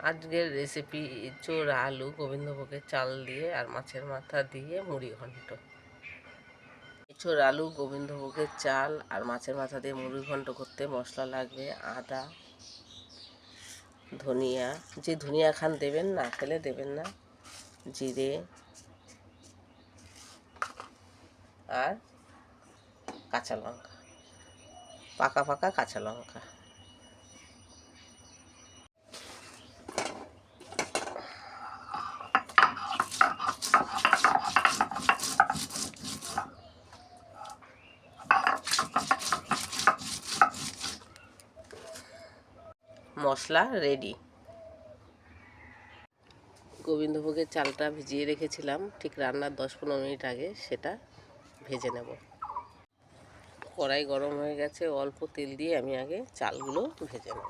আজকের রেসিপি এঁচোড় আলু গোবিন্দভোগের চাল দিয়ে আর মাছের মাথা দিয়ে মুড়ি ঘন্ট। এঁচোড় আলু গোবিন্দভোগের চাল আর মাছের মাথা দিয়ে মুড়ি ঘন্ট করতে মশলা লাগবে আদা, ধনিয়া, যে ধনিয়া খান দেবেন, না খেলে দেবেন না, জিরে আর কাঁচা লঙ্কা, পাকা পাকা কাঁচা লঙ্কা। মশলা রেডি। গোবিন্দভোগের চালটা ভিজিয়ে রেখেছিলাম ঠিক রান্নার 10-15 মিনিট আগে, সেটা ভেজে নেব। কড়াই গরম হয়ে গেছে, অল্প তেল দিয়ে আমি আগে চালগুলো ভেজে নেব।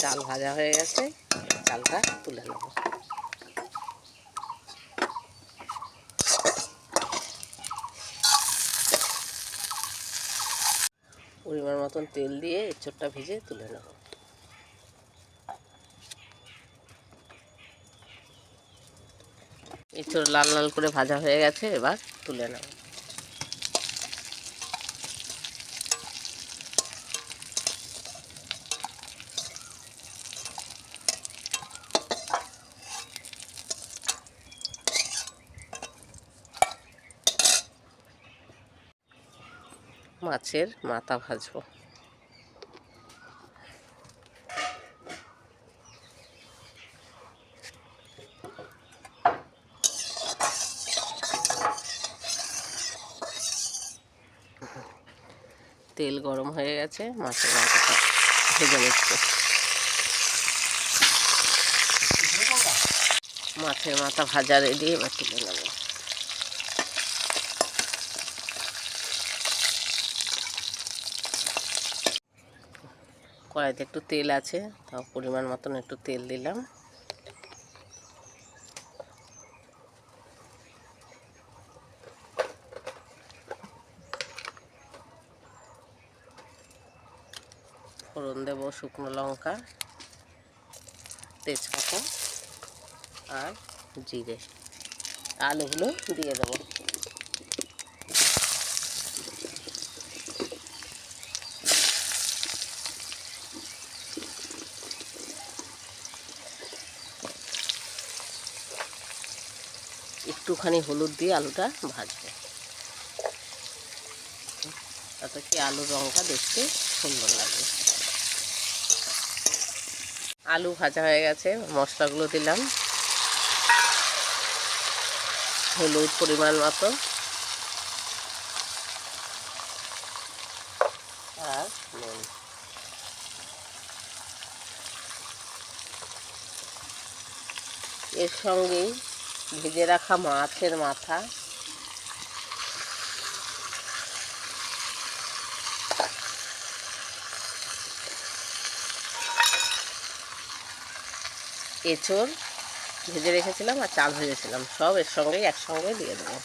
চাল ভাজা হয়ে গেছে, চালটা তুলে নেব। পরিমাণ মতন তেল দিয়ে এঁচোড়টা ভেজে তুলে নেব। এঁচোড় লাল লাল করে ভাজা হয়ে গেছে, এবার তুলে নেব। মাছের মাথা ভাজবো। তেল গরম হয়ে গেছে, মাছের মাথাটা ভেজে নিচ্ছে। মাছের মাথা ভাজা রেডি, এবার তুলে নেব। কড়াইতে একটু তেল আছে, তাও পরিমাণ মতন একটু তেল দিলাম। ফোড়ন দেব শুকনো লঙ্কা, তেজপাতা আর জিরে। আলুগুলো দিয়ে দেবো। একটুখানি হলুদ দিয়ে আলুটা ভাজবো, তাতে কি আলুর রঙটা দেখতে সুন্দর লাগবে। আলু ভাজা হয়ে গেছে, মশলাগুলো দিলাম। হলুদ পরিমাণ মতো আর নুন। এর সঙ্গেই ভেজে রাখা মাছের মাথা, এঁচোড় ভেজে রেখেছিলাম আর চাল ভেজেছিলাম, সব এর সঙ্গেই একসঙ্গে দিয়ে দেবো।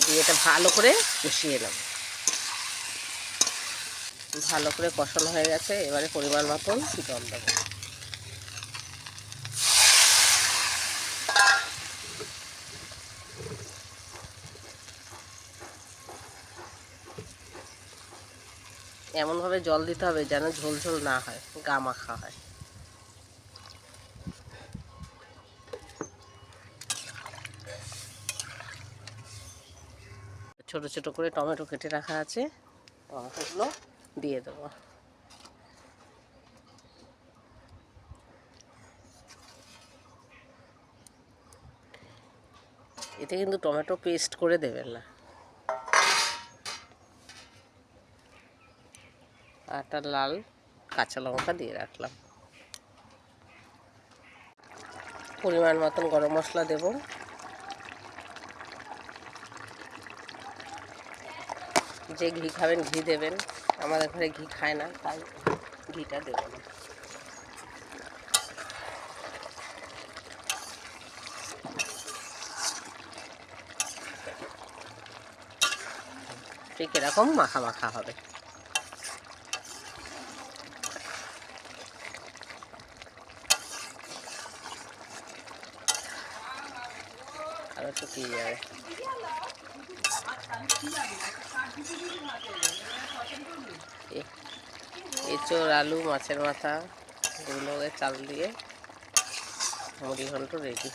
দিয়ে এটা ভালো করে কষিয়ে নেব। ভালো করে কষানো হয়ে গেছে, এবারে পরিমাণ মতন জল দেবো। এমনভাবে জল দিতে হবে যেন ঝোল ঝোল না হয়, গা মাখা হয়। ছোট ছোট করে টমেটো কেটে রাখা আছে, টমেটোগুলো দিয়ে দেবো। এতে কিন্তু টমেটো পেস্ট করে দেবেন না। একটা লাল কাঁচা লঙ্কা দিয়ে রাখলাম। পরিমাণ মতন গরম মশলা দেব। যে ঘি খাবেন ঘি দেবেন, আমাদের ঘরে ঘি খায় না তাই ঘিটা দেব না। ঠিক এরকম মাখা মাখা হবে। আর একটু কি যাবে, এঁচোড়, আলু, মাছের মাথা, গোবিন্দভোগের চাল দিয়ে মুড়ি ঘন্ট রেডি।